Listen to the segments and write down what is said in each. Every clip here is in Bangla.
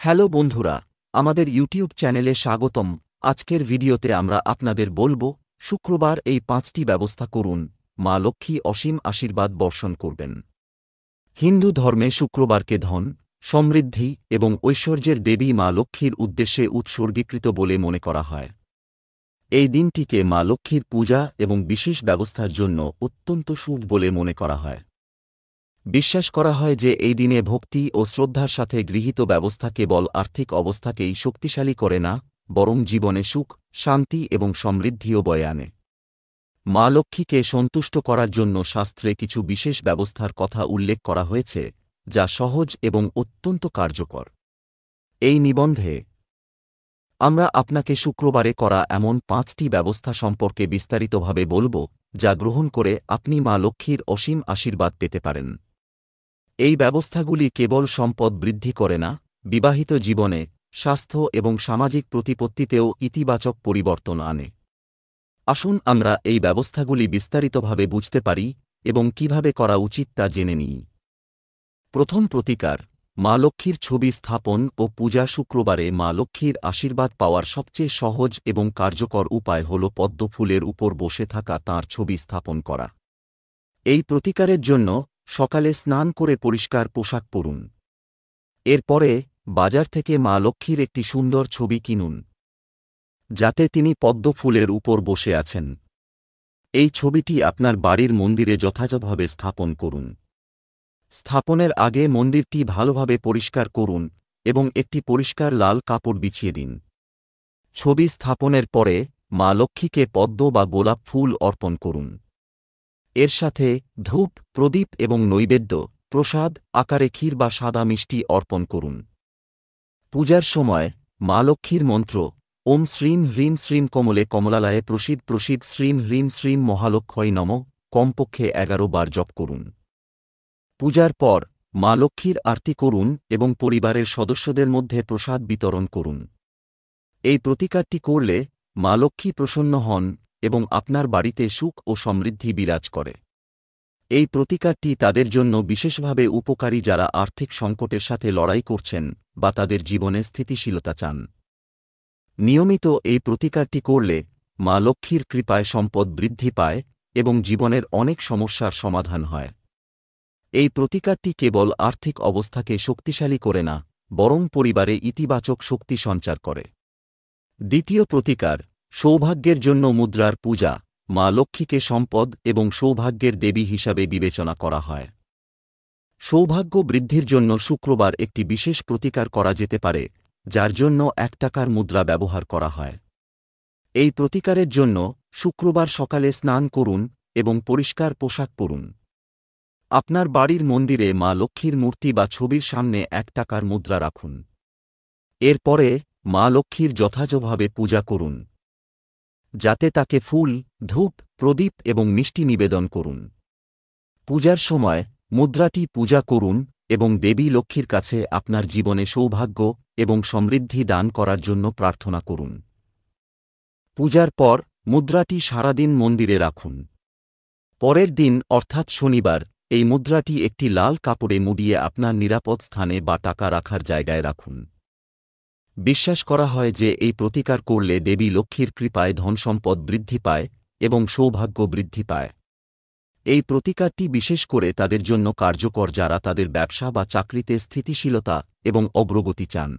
হ্যালো বন্ধুরা, আমাদের ইউটিউব চ্যানেলে স্বাগতম। আজকের ভিডিওতে আমরা আপনাদের বলবো, শুক্রবার এই 5টি ব্যবস্থা করুন, মা লক্ষ্মী অসীম আশীর্বাদ বর্ষণ করবেন। হিন্দু ধর্মে শুক্রবারকে ধন, সমৃদ্ধি এবং ঐশ্বর্যের দেবী মা লক্ষ্মীর উদ্দেশ্যে উৎসর্গীকৃত বলে মনে করা হয়। এই দিনটিকে মা লক্ষ্মীর পূজা এবং বিশেষ ব্যবস্থার জন্য অত্যন্ত শুভ বলে মনে করা হয়। বিশ্বাস করা হয় যে এই দিনে ভক্তি ও শ্রদ্ধার সাথে গৃহীত ব্যবস্থা কেবল আর্থিক অবস্থাকেই শক্তিশালী করে না, বরং জীবনে সুখ, শান্তি এবং সমৃদ্ধিও বয়ে আনে। মা লক্ষ্মীকে সন্তুষ্ট করার জন্য শাস্ত্রে কিছু বিশেষ ব্যবস্থার কথা উল্লেখ করা হয়েছে, যা সহজ এবং অত্যন্ত কার্যকর। এই নিবন্ধে আমরা আপনাকে শুক্রবারে করা এমন 5টি ব্যবস্থা সম্পর্কে বিস্তারিতভাবে বলব, যা গ্রহণ করে আপনি মা লক্ষ্মীর অসীম আশীর্বাদ পেতে পারেন। এই ব্যবস্থাগুলি কেবল সম্পদ বৃদ্ধি করে না, বিবাহিত জীবনে, স্বাস্থ্য এবং সামাজিক প্রতিপত্তিতেও ইতিবাচক পরিবর্তন আনে। আসুন আমরা এই ব্যবস্থাগুলি বিস্তারিতভাবে বুঝতে পারি এবং কিভাবে করা উচিত তা জেনে নিই। প্রথম প্রতিকার, মা লক্ষ্মীর ছবি স্থাপন ও পূজা। শুক্রবারে মা লক্ষ্মীর আশীর্বাদ পাওয়ার সবচেয়ে সহজ এবং কার্যকর উপায় হল পদ্ম ফুলের উপর বসে থাকা তাঁর ছবি স্থাপন করা। এই প্রতিকারের জন্য সকালে স্নান করে পরিষ্কার পোশাক পরুন। এরপরে বাজার থেকে মা লক্ষ্মীর একটি সুন্দর ছবি কিনুন, যাতে তিনি পদ্ম ফুলের উপর বসে আছেন। এই ছবিটি আপনার বাড়ির মন্দিরে যথাযথভাবে স্থাপন করুন। স্থাপনের আগে মন্দিরটি ভালোভাবে পরিষ্কার করুন এবং একটি পরিষ্কার লাল কাপড় বিছিয়ে দিন। ছবি স্থাপনের পরে মা লক্ষ্মীকে পদ্ম বা গোলাপ ফুল অর্পণ করুন। এর সাথে ধূপ, প্রদীপ এবং নৈবেদ্য, প্রসাদ আকারে ক্ষীর বা সাদা মিষ্টি অর্পণ করুন। পূজার সময় মা লক্ষ্মীর মন্ত্র ওম শ্রীম হ্রিম শ্রীম কমলে কমলালয়ে প্রসিদ প্রসিদ শ্রীম হ্রিম শ্রীম মহালক্ষ্মী নমঃ কমপক্ষে 11 বার জপ করুন। পূজার পর মা লক্ষ্মীর আরতি করুন এবং পরিবারের সদস্যদের মধ্যে প্রসাদ বিতরণ করুন। এই প্রতিকারটি করলে মা লক্ষ্মী প্রসন্ন হন এবং আপনার বাড়িতে সুখ ও সমৃদ্ধি বিরাজ করে। এই প্রতিকারটি তাদের জন্য বিশেষভাবে উপকারী যারা আর্থিক সংকটের সাথে লড়াই করছেন বা তাদের জীবনে স্থিতিশীলতা চান। নিয়মিত এই প্রতিকারটি করলে মা লক্ষ্মীর কৃপায় সম্পদ বৃদ্ধি পায় এবং জীবনের অনেক সমস্যার সমাধান হয়। এই প্রতিকারটি কেবল আর্থিক অবস্থাকে শক্তিশালী করে না, বরং পরিবারে ইতিবাচক শক্তি সঞ্চার করে। দ্বিতীয় প্রতিকার, সৌভাগ্যের জন্য মুদ্রার পূজা। মা লক্ষ্মীকে সম্পদ এবং সৌভাগ্যের দেবী হিসাবে বিবেচনা করা হয়। সৌভাগ্য বৃদ্ধির জন্য শুক্রবার একটি বিশেষ প্রতিকার করা যেতে পারে, যার জন্য 1 টাকার মুদ্রা ব্যবহার করা হয়। এই প্রতিকারের জন্য শুক্রবার সকালে স্নান করুন এবং পরিষ্কার পোশাক পরুন। আপনার বাড়ির মন্দিরে মা লক্ষ্মীর মূর্তি বা ছবির সামনে 1 টাকার মুদ্রা রাখুন। এরপরে মা লক্ষ্মীর যথাযথভাবে পূজা করুন, যাতে তাকে ফুল, ধূপ, প্রদীপ এবং মিষ্টি নিবেদন করুন। পূজার সময় মুদ্রাটি পূজা করুন এবং দেবী লক্ষ্মীর কাছে আপনার জীবনে সৌভাগ্য এবং সমৃদ্ধি দান করার জন্য প্রার্থনা করুন। পূজার পর মুদ্রাটি সারাদিন মন্দিরে রাখুন। পরের দিন অর্থাৎ শনিবার এই মুদ্রাটি একটি লাল কাপড়ে মুড়িয়ে আপনার নিরাপদ স্থানে বা টাকা রাখার জায়গায় রাখুন। বিশ্বাস করা হয় যে এই প্রতিকার করলে দেবী লক্ষ্মীর কৃপায় ধনসম্পদ বৃদ্ধি পায় এবং সৌভাগ্য বৃদ্ধি পায়। এই প্রতিকারটি বিশেষ করে তাদের জন্য কার্যকর যারা তাদের ব্যবসা বা চাকরিতে স্থিতিশীলতা এবং অগ্রগতি চান।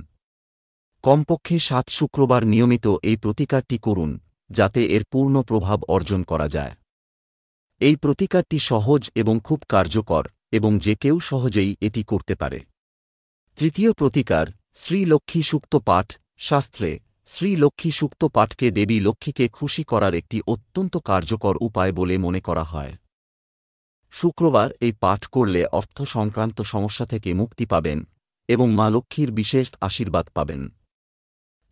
কমপক্ষে 7 শুক্রবার নিয়মিত এই প্রতিকারটি করুন, যাতে এর পূর্ণ প্রভাব অর্জন করা যায়। এই প্রতিকারটি সহজ এবং খুব কার্যকর এবং যে কেউ সহজেই এটি করতে পারে। তৃতীয় প্রতিকার, শ্রী লক্ষ্মী সূক্ত পাঠ। শাস্ত্রে শ্রী লক্ষ্মী সূক্ত পাঠকে দেবী লক্ষ্মীকে খুশি করার একটি অত্যন্ত কার্যকর উপায় বলে মনে করা হয়। শুক্রবার এই পাঠ করলে অর্থ সংক্রান্ত সমস্যা থেকে মুক্তি পাবেন এবং মা লক্ষ্মীর বিশেষ আশীর্বাদ পাবেন।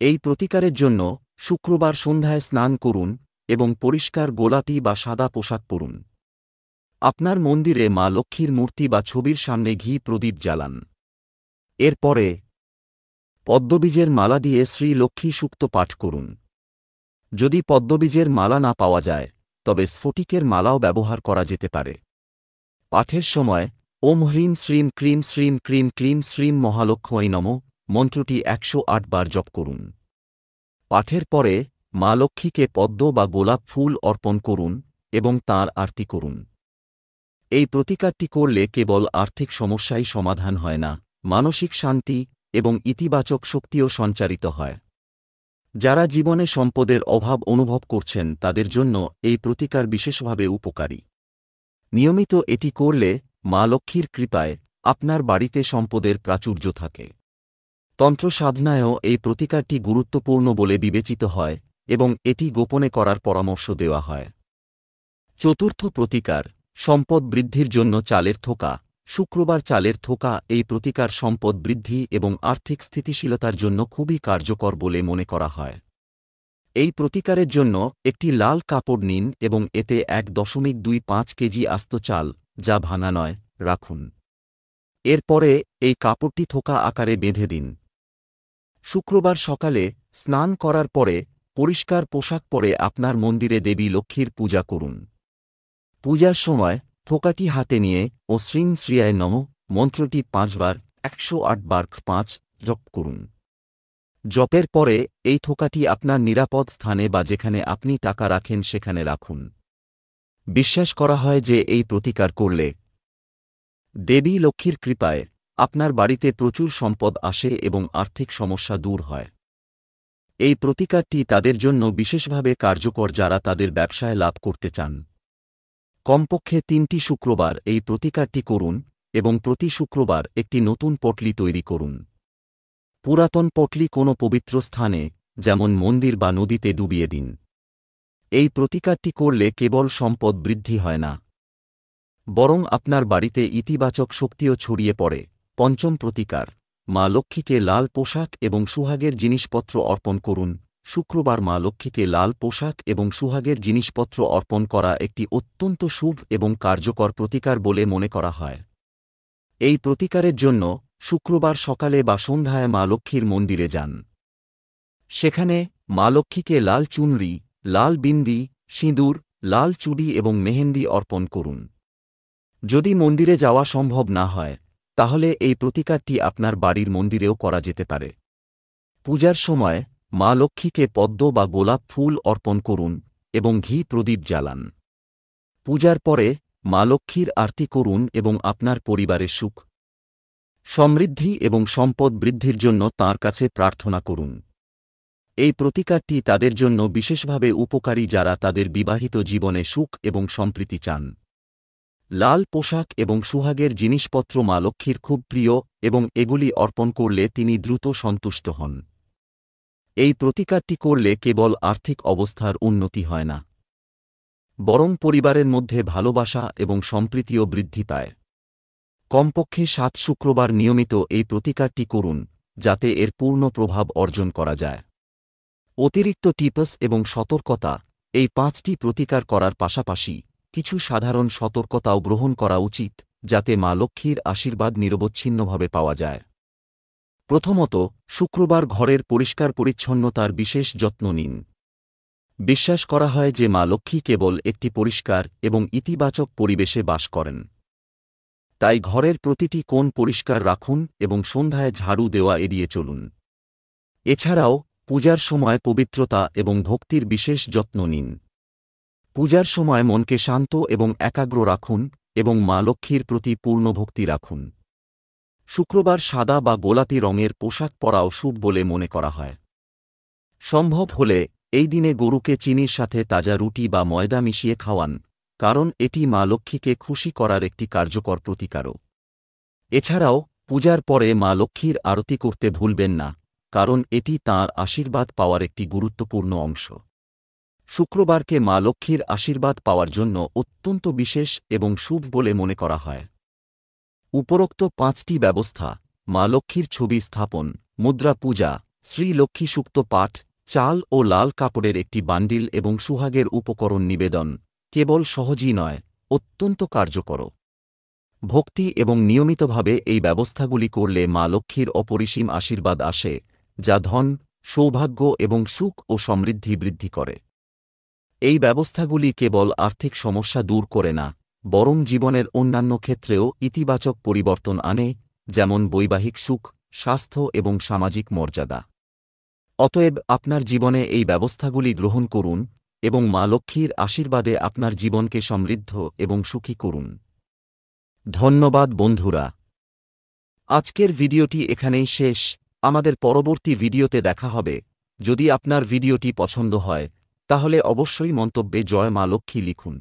এই প্রতিকারের জন্য শুক্রবার সন্ধ্যায় স্নান করুন এবং পরিষ্কার গোলাপি বা সাদা পোশাক পরুন। আপনার মন্দিরে মা লক্ষ্মীর মূর্তি বা ছবির সামনে ঘি প্রদীপ জ্বালান। এরপরে পদ্মবীজের মালা দিয়ে শ্রী লক্ষ্মী সূক্ত পাঠ করুন। যদি পদ্মবীজের মালা না পাওয়া যায়, তবে স্ফটিকের মালাও ব্যবহার করা যেতে পারে। পাঠের সময় ওম হ্রিম শ্রীম ক্রিম শ্রীম ক্রিম ক্লিম শ্রীম মহালক্ষ্মী নমঃ মন্ত্রটি 108 বার জপ করুন। পাঠের পরে মা লক্ষ্মীকে পদ্ম বা গোলাপ ফুল অর্পণ করুন এবং তাঁর আরতি করুন। এই প্রতিকারটি করলে কেবল আর্থিক সমস্যাই সমাধান হয় না, মানসিক শান্তি এবং ইতিবাচক শক্তিও সঞ্চারিত হয়। যারা জীবনে সম্পদের অভাব অনুভব করছেন তাদের জন্য এই প্রতিকার বিশেষভাবে উপকারী। নিয়মিত এটি করলে মা লক্ষ্মীর কৃপায় আপনার বাড়িতে সম্পদের প্রাচুর্য থাকে। তন্ত্র সাধনায়ও এই প্রতিকারটি গুরুত্বপূর্ণ বলে বিবেচিত হয় এবং এটি গোপনে করার পরামর্শ দেওয়া হয়। চতুর্থ প্রতিকার, সম্পদ বৃদ্ধির জন্য চালের থোকা। শুক্রবার চালের থোকা এই প্রতিকার সম্পদ বৃদ্ধি এবং আর্থিক স্থিতিশীলতার জন্য খুবই কার্যকর বলে মনে করা হয়। এই প্রতিকারের জন্য একটি লাল কাপড় নিন এবং এতে 1.25 কেজি আস্ত চাল, যা ভাঙা নয়, রাখুন। এরপরে এই কাপড়টি থোকা আকারে বেঁধে দিন। শুক্রবার সকালে স্নান করার পরে পরিষ্কার পোশাক পরে আপনার মন্দিরে দেবী লক্ষ্মীর পূজা করুন। পূজার সময় থোকাটি হাতে নিয়ে ও শ্রীং শ্রিয়ায় নমঃ মন্ত্রটি 5 বার 108 বার 5 জপ করুন। জপের পরে এই থোকাটি আপনার নিরাপদ স্থানে বা যেখানে আপনি টাকা রাখেন সেখানে রাখুন। বিশ্বাস করা হয় যে এই প্রতিকার করলে দেবী লক্ষ্মীর কৃপায় আপনার বাড়িতে প্রচুর সম্পদ আসে এবং আর্থিক সমস্যা দূর হয়। এই প্রতিকারটি তাদের জন্য বিশেষভাবে কার্যকর যারা তাদের ব্যবসায় লাভ করতে চান। কমপক্ষে 3টি শুক্রবার এই প্রতিকারটি করুন এবং প্রতি শুক্রবার একটি নতুন পটলি তৈরি করুন। পুরাতন পটলি কোনো পবিত্র স্থানে যেমন মন্দির বা নদীতে ডুবিয়ে দিন। এই প্রতিকারটি করলে কেবল সম্পদ বৃদ্ধি হয় না, বরং আপনার বাড়িতে ইতিবাচক শক্তিও ছড়িয়ে পড়ে। পঞ্চম প্রতিকার, মা লক্ষ্মীকে লাল পোশাক এবং সুহাগের জিনিসপত্র অর্পণ করুন। শুক্রবার মা লক্ষ্মীকে লাল পোশাক এবং সুহাগের জিনিসপত্র অর্পণ করা একটি অত্যন্ত শুভ এবং কার্যকর প্রতিকার বলে মনে করা হয়। এই প্রতিকারের জন্য শুক্রবার সকালে বা সন্ধ্যায় মা লক্ষ্মীর মন্দিরে যান। সেখানে মা লক্ষ্মীকে লাল চুনরি, লাল বিন্দি, সিঁদুর, লাল চুড়ি এবং মেহেন্দি অর্পণ করুন। যদি মন্দিরে যাওয়া সম্ভব না হয় তাহলে এই প্রতিকারটি আপনার বাড়ির মন্দিরেও করা যেতে পারে। পূজার সময় মা লক্ষ্মীকে পদ্ম বা গোলাপ ফুল অর্পণ করুন এবং ঘি প্রদীপ জ্বালান। পূজার পরে মা লক্ষ্মীর আরতি করুন এবং আপনার পরিবারের সুখ, সমৃদ্ধি এবং সম্পদ বৃদ্ধির জন্য তাঁর কাছে প্রার্থনা করুন। এই প্রতিকারটি তাদের জন্য বিশেষভাবে উপকারী যারা তাদের বিবাহিত জীবনে সুখ এবং সম্প্রীতি চান। লাল পোশাক এবং সুহাগের জিনিসপত্র মা লক্ষ্মীর খুব প্রিয় এবং এগুলি অর্পণ করলে তিনি দ্রুত সন্তুষ্ট হন। এই প্রতিকারটি করলে কেবল আর্থিক অবস্থার উন্নতি হয় না, বরং পরিবারের মধ্যে ভালোবাসা এবং সম্প্রীতিও বৃদ্ধি পায়। কমপক্ষে 7 শুক্রবার নিয়মিত এই প্রতিকারটি করুন যাতে এর পূর্ণ প্রভাব অর্জন করা যায়। অতিরিক্ত টিপস এবং সতর্কতা, এই 5টি প্রতিকার করার পাশাপাশি কিছু সাধারণ সতর্কতাও গ্রহণ করা উচিত যাতে মা লক্ষ্মীর আশীর্বাদ নিরবচ্ছিন্নভাবে পাওয়া যায়। প্রথমত, শুক্রবার ঘরের পরিষ্কার পরিচ্ছন্নতার বিশেষ যত্ন নিন। বিশ্বাস করা হয় যে মা লক্ষ্মী কেবল একটি পরিষ্কার এবং ইতিবাচক পরিবেশে বাস করেন। তাই ঘরের প্রতিটি কোণ পরিষ্কার রাখুন এবং সন্ধ্যায় ঝাড়ু দেওয়া এড়িয়ে চলুন। এছাড়াও পূজার সময় পবিত্রতা এবং ভক্তির বিশেষ যত্ন নিন। পূজার সময় মনকে শান্ত এবং একাগ্র রাখুন এবং মা লক্ষ্মীর প্রতি পূর্ণ ভক্তি রাখুন। শুক্রবার সাদা বা গোলাপি রঙের পোশাক পরাও শুভ বলে মনে করা হয়। সম্ভব হলে এই দিনে গরুকে চিনির সাথে তাজা রুটি বা ময়দা মিশিয়ে খাওয়ান, কারণ এটি মা লক্ষ্মীকে খুশি করার একটি কার্যকর প্রতিকারও। এছাড়াও পূজার পরে মা লক্ষ্মীর আরতি করতে ভুলবেন না, কারণ এটি তাঁর আশীর্বাদ পাওয়ার একটি গুরুত্বপূর্ণ অংশ। শুক্রবারকে মা লক্ষ্মীর আশীর্বাদ পাওয়ার জন্য অত্যন্ত বিশেষ এবং শুভ বলে মনে করা হয়। উপরোক্ত 5টি ব্যবস্থা, মা লক্ষ্মীর ছবি স্থাপন, মুদ্রা পূজা, শ্রী লক্ষ্মী সূক্ত পাঠ, চাল ও লাল কাপড়ের একটি বান্ডিল এবং সুহাগের উপকরণ নিবেদন, কেবল সহজই নয়, অত্যন্ত কার্যকর। ভক্তি এবং নিয়মিতভাবে এই ব্যবস্থাগুলি করলে মা লক্ষ্মীর অপরিসীম আশীর্বাদ আসে, যা ধন, সৌভাগ্য এবং সুখ ও সমৃদ্ধি বৃদ্ধি করে। এই ব্যবস্থাগুলি কেবল আর্থিক সমস্যা দূর করে না, বরং জীবনের অন্যান্য ক্ষেত্রেও ইতিবাচক পরিবর্তন আনে, যেমন বৈবাহিক সুখ, স্বাস্থ্য এবং সামাজিক মর্যাদা। অতএব আপনার জীবনে এই ব্যবস্থাগুলি গ্রহণ করুন এবং মা লক্ষ্মীর আশীর্বাদে আপনার জীবনকে সমৃদ্ধ এবং সুখী করুন। ধন্যবাদ বন্ধুরা। আজকের ভিডিওটি এখানেই শেষ। আমাদের পরবর্তী ভিডিওতে দেখা হবে। যদি আপনার ভিডিওটি পছন্দ হয় তাহলে অবশ্যই মন্তব্যে জয় মা লক্ষ্মী লিখুন।